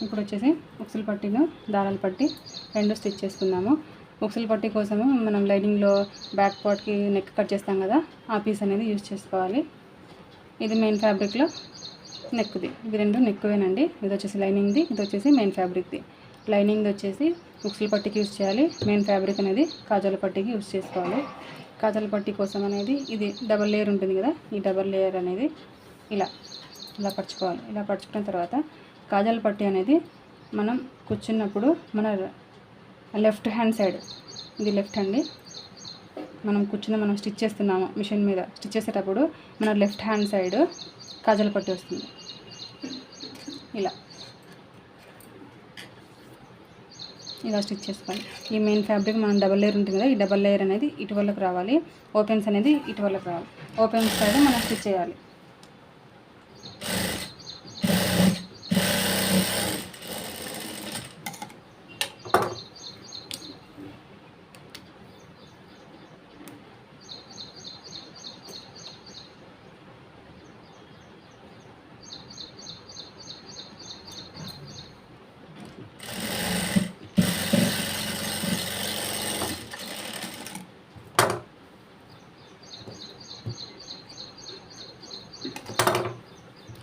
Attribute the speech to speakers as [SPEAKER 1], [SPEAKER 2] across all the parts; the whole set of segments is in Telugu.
[SPEAKER 1] ఇప్పుడు వచ్చేసి ఉక్సులు పట్టీను దారాలు పట్టి రెండు స్టిచ్ చేసుకుందాము. ఉక్సులు పట్టీ కోసము మనం లైనింగ్లో బ్యాక్ పార్ట్కి నెక్ కట్ చేస్తాం కదా, ఆ పీస్ అనేది యూజ్ చేసుకోవాలి. ఇది మెయిన్ ఫ్యాబ్రిక్లో నెక్ది, ఇది రెండు నెక్వేనండి. ఇది వచ్చేసి లైనింగ్ది, ఇది వచ్చేసి మెయిన్ ఫ్యాబ్రిక్ది. లైనింగ్ది వచ్చేసి ఉక్సులు పట్టీకి యూజ్ చేయాలి, మెయిన్ ఫ్యాబ్రిక్ అనేది కాజాల పట్టీకి యూజ్ చేసుకోవాలి. కాజాల పట్టీ కోసం అనేది ఇది డబల్ లేయర్ ఉంటుంది కదా, ఈ డబల్ లేయర్ అనేది ఇలా పరుచుకోవాలి. ఇలా పరుచుకున్న తర్వాత కాజాల పట్టీ అనేది మనం కూర్చున్నప్పుడు మన లెఫ్ట్ హ్యాండ్ సైడ్, ఇది లెఫ్ట్ అండి, మనం స్టిచ్ చేస్తున్నాము మిషన్ మీద, స్టిచ్ చేసేటప్పుడు మన లెఫ్ట్ హ్యాండ్ సైడ్ కాజాల పట్టీ వస్తుంది. ఇలా స్టిచ్ చేసుకోవాలి. ఈ మెయిన్ ఫ్యాబ్రిక్ మనం డబల్ లేయర్ ఉంటుంది కదా, ఈ డబల్ లేయర్ అనేది ఇటు వరకు రావాలి, ఓపెన్స్ అనేది ఇటు వరకు రావాలి. ఓపెన్స్ సైడ్ మనం స్టిచ్ చేయాలి.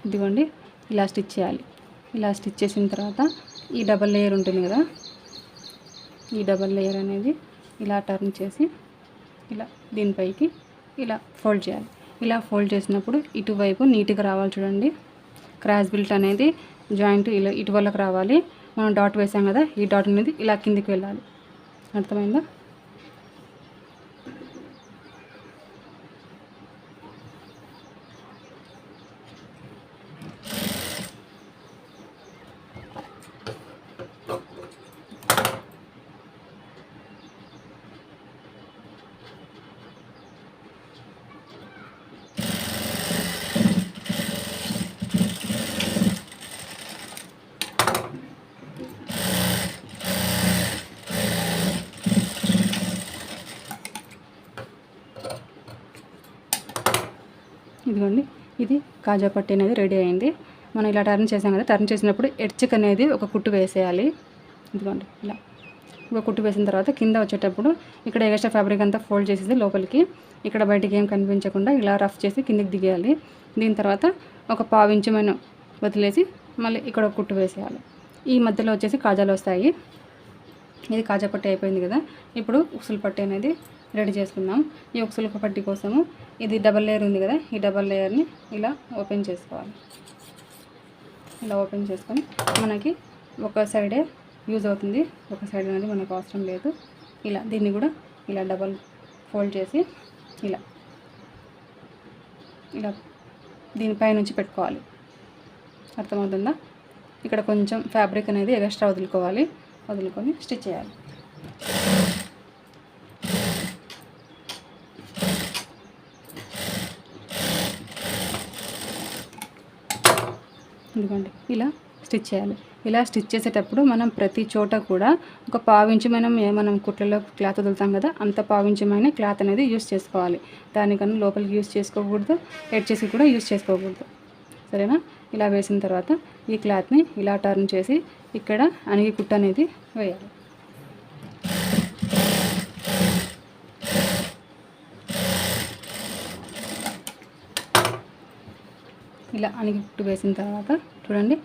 [SPEAKER 1] ఇదిగోండి, ఇలా స్టిచ్ చేయాలి. ఇలా స్టిచ్ చేసిన తర్వాత ఈ డబల్ లేయర్ ఉంటుంది కదా, ఈ డబల్ లేయర్ అనేది ఇలా టర్న్ చేసి ఇలా దీనిపైకి ఇలా ఫోల్డ్ చేయాలి. ఇలా ఫోల్డ్ చేసినప్పుడు ఇటువైపు నీట్గా రావాలి. చూడండి, క్రాస్ బిల్ట్ అనేది జాయింట్ ఇలా ఇటువైపుకి రావాలి. మనం డాట్ వేసాం కదా, ఈ డాట్ అనేది ఇలా కిందికి వెళ్ళాలి. అర్థమైందా? ఇదిగోండి, ఇది కాజా పట్టీ అనేది రెడీ అయింది. మనం ఇలా టర్న్ చేసాం కదా, టర్న్ చేసినప్పుడు ఎడ్జ్కి అనేది ఒక కుట్టు వేసేయాలి. ఇదిగోండి, ఇలా ఒక కుట్టు వేసిన తర్వాత కింద వచ్చేటప్పుడు ఇక్కడ ఎక్స్ట్రా ఫ్యాబ్రిక్ అంతా ఫోల్డ్ చేసేసి లోపలికి, ఇక్కడ బయటికి ఏం కనిపించకుండా ఇలా రఫ్ చేసి కిందికి దిగేయాలి. దీని తర్వాత ఒక పావించు మనం వదిలేసి మళ్ళీ ఇక్కడ ఒక కుట్టు వేసేయాలి. ఈ మధ్యలో వచ్చేసి కాజాలు వస్తాయి. ఇది కాజా పట్టీ అయిపోయింది కదా, ఇప్పుడు ఉక్సులు పట్టీ అనేది రెడీ చేసుకుందాం. ఈ ఉక్సులు పట్టీ కోసము ఇది డబల్ లేయర్ ఉంది కదా, ఈ డబల్ లేయర్ని ఇలా ఓపెన్ చేసుకోవాలి. ఇలా ఓపెన్ చేసుకొని మనకి ఒక సైడే యూజ్ అవుతుంది, ఒక సైడ్ అనేది మనకు అవసరం లేదు. ఇలా దీన్ని కూడా ఇలా డబల్ ఫోల్డ్ చేసి ఇలా దీనిపై నుంచి పెట్టుకోవాలి. అర్థమవుతుందా? ఇక్కడ కొంచెం ఫ్యాబ్రిక్ అనేది ఎక్స్ట్రా వదులుకొని స్టిచ్ చేయాలి. ఎందుకంటే ఇలా స్టిచ్ చేయాలి. ఇలా స్టిచ్ చేసేటప్పుడు మనం ప్రతి చోట కూడా ఒక మనం కుట్లలో క్లాత్ వదులుతాం కదా, అంత పావించమైన క్లాత్ అనేది యూస్ చేసుకోవాలి. దానికన్నా లోపలికి యూస్ చేసుకోకూడదు, ఎడ్జెస్కి కూడా యూస్ చేసుకోకూడదు. సరేనా? ఇలా వేసిన తర్వాత ఈ క్లాత్ని ఇలా టర్న్ చేసి ఇక్కడ అణిగి కుట్టు అనేది వేయాలి. ఇలా అణిగి కుట్టు వేసిన తర్వాత చూడండి,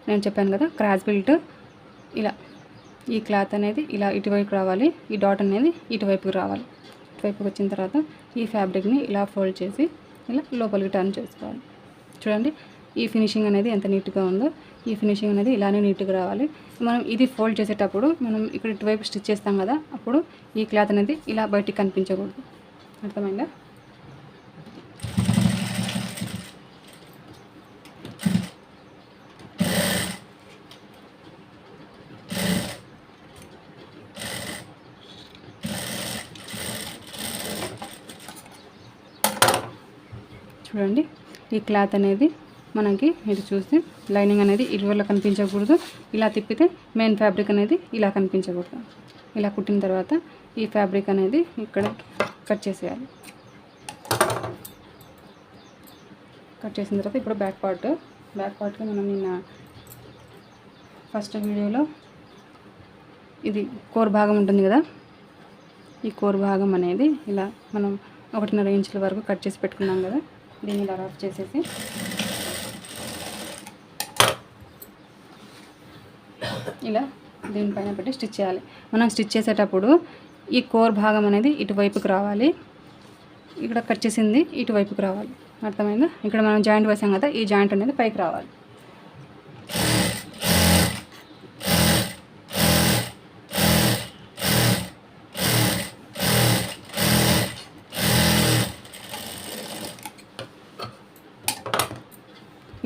[SPEAKER 1] నేను చెప్పాను కదా క్రాస్ బెల్ట్, ఇలా ఈ క్లాత్ అనేది ఇలా ఇటువైపు రావాలి, ఈ డాట్ అనేది ఇటువైపుకి రావాలి. ఇటువైపుకి వచ్చిన తర్వాత ఈ ఫ్యాబ్రిక్ని ఇలా ఫోల్డ్ చేసి ఇలా లోపలికి టర్న్ చేసుకోవాలి. చూడండి, ఈ ఫినిషింగ్ అనేది ఎంత నీట్గా ఉందో, ఈ ఫినిషింగ్ అనేది ఇలానే నీట్గా రావాలి. మనం ఇది ఫోల్డ్ చేసేటప్పుడు మనం ఇక్కడ ఇటువైపు స్టిచ్ చేస్తాం కదా, అప్పుడు ఈ క్లాత్ అనేది ఇలా బయటికి కనిపించకూడదు. అర్థమైందా? చూడండి, ఈ క్లాత్ అనేది మనకి ఇది చూస్తే లైనింగ్ అనేది ఇటువల్ల కనిపించకూడదు, ఇలా తిప్పితే మెయిన్ ఫ్యాబ్రిక్ అనేది ఇలా కనిపించకూడదు. ఇలా కుట్టిన తర్వాత ఈ ఫ్యాబ్రిక్ అనేది ఇక్కడ కట్ చేసేయాలి. కట్ చేసిన తర్వాత ఇప్పుడు బ్యాక్ పార్ట్కి మనం నిన్న ఫస్ట్ వీడియోలో ఇది కోర్ భాగం ఉంటుంది కదా, ఈ కోర్ భాగం అనేది ఇలా మనం 1.5 ఇంచుల వరకు కట్ చేసి పెట్టుకున్నాం కదా, దీన్ని ఇలా రఫ్ చేసేసి ఇలా దీనిపైన పెట్టి స్టిచ్ చేయాలి. మనం స్టిచ్ చేసేటప్పుడు ఈ కోర్ భాగం అనేది ఇటువైపుకి రావాలి, ఇక్కడ కట్ చేసింది ఇటువైపుకి రావాలి. అర్థమైందా? ఇక్కడ మనం జాయింట్ వేసాం కదా, ఈ జాయింట్ అనేది పైకి రావాలి.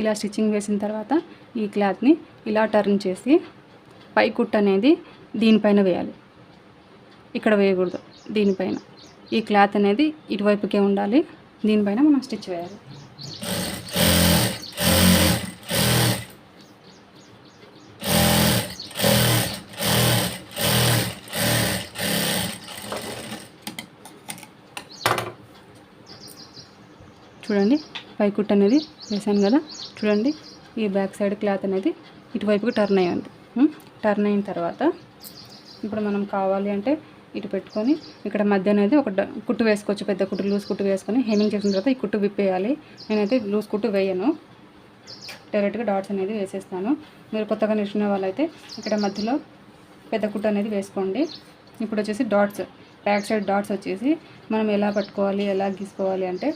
[SPEAKER 1] ఇలా స్టిచ్చింగ్ వేసిన తర్వాత ఈ క్లాత్ని ఇలా టర్న్ చేసి పై కుట్ అనేది దీనిపైన వేయాలి, ఇక్కడ వేయకూడదు. దీనిపైన ఈ క్లాత్ అనేది ఇటువైపుకే ఉండాలి, దీనిపైన మనం స్టిచ్ వేయాలి. చూడండి, పై కుట్ అనేది వేసాను కదా, చూడండి ఈ బ్యాక్ సైడ్ క్లాత్ అనేది ఇటువైపుకి టర్న్ అయ్యింది. టర్న్ అయిన తర్వాత ఇప్పుడు మనం కావాలి అంటే ఇటు పెట్టుకొని ఇక్కడ మధ్య అనేది ఒక కుట్టు వేసుకోవచ్చు, పెద్ద కుట్టు లూజ్ కుట్టు వేసుకొని హెమ్మింగ్ చేసిన తర్వాత ఈ కుట్టు విప్పేయాలి. నేనైతే లూజ్ కుట్టు వేయను, డైరెక్ట్గా డాట్స్ అనేది వేసేస్తాను. మీరు కొత్తగా నేర్చుకునే వాళ్ళైతే ఇక్కడ మధ్యలో పెద్ద కుట్టు అనేది వేసుకోండి. ఇప్పుడు వచ్చేసి డాట్స్, బ్యాక్ సైడ్ డాట్స్ వచ్చేసి మనం ఎలా పట్టుకోవాలి, ఎలా గీసుకోవాలి అంటే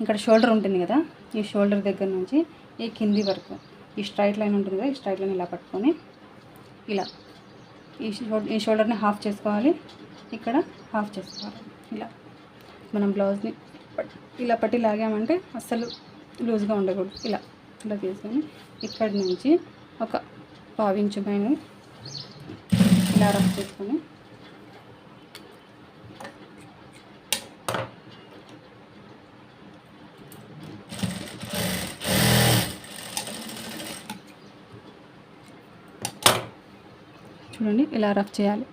[SPEAKER 1] ఇక్కడ షోల్డర్ ఉంటుంది కదా, ఈ షోల్డర్ దగ్గర నుంచి ఈ కింది వరకు ఈ స్ట్రైట్ లైన్ ఉంటుంది కదా, ఈ స్ట్రైట్ లైన్ ఇలా పట్టుకొని ఇలా ఈ షోల్డర్ని హాఫ్ చేసుకోవాలి, ఇక్కడ హాఫ్ చేసుకోవాలి. ఇలా మనం బ్లౌజ్ని ఇలా పట్టి లాగామంటే అస్సలు లూజ్గా ఉండకూడదు. ఇలా ఇలా తీసుకొని ఇక్కడి నుంచి ఒక 1/2 ఇంచు పైన ఇలా రఫ్ చేసుకొని చూడండి ఇలా రఫ్ చేయాలి.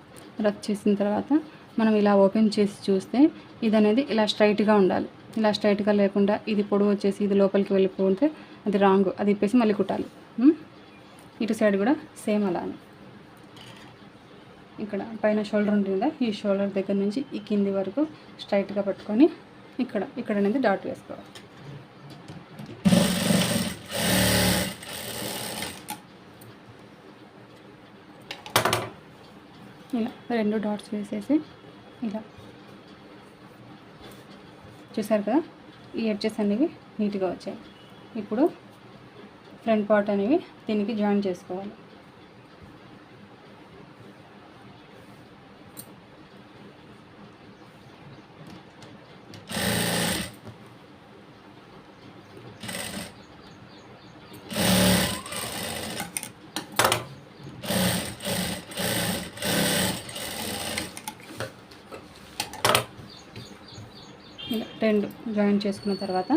[SPEAKER 1] రఫ్ చేసిన తర్వాత మనం ఇలా ఓపెన్ చేసి చూస్తే ఇది అనేది ఇలా స్ట్రైట్గా ఉండాలి. ఇలా స్ట్రైట్గా లేకుండా ఇది పొడవు వచ్చేసి ఇది లోపలికి వెళ్ళిపోతే అది రాంగ్, అది ఇప్పేసి మళ్ళీ కుట్టాలి. ఇటు సైడ్ కూడా సేమ్ అలానే ఇక్కడ పైన షోల్డర్ ఉంటుంది కదా, ఈ షోల్డర్ దగ్గర నుంచి ఈ కింది వరకు స్ట్రైట్గా పట్టుకొని ఇక్కడ అనేది డాట్ వేసుకోవాలి. ఇలా 2 డాట్స్ వేసేసి ఇలా చూసారు కదా, ఈ ఎడ్జెస్ అనేవి నీట్గా వచ్చాయి. ఇప్పుడు ఫ్రంట్ పార్ట్ అనేవి దీనికి జాయిన్ చేసుకోవాలి. ఇలా 2 జాయిన్ చేసుకున్న తర్వాత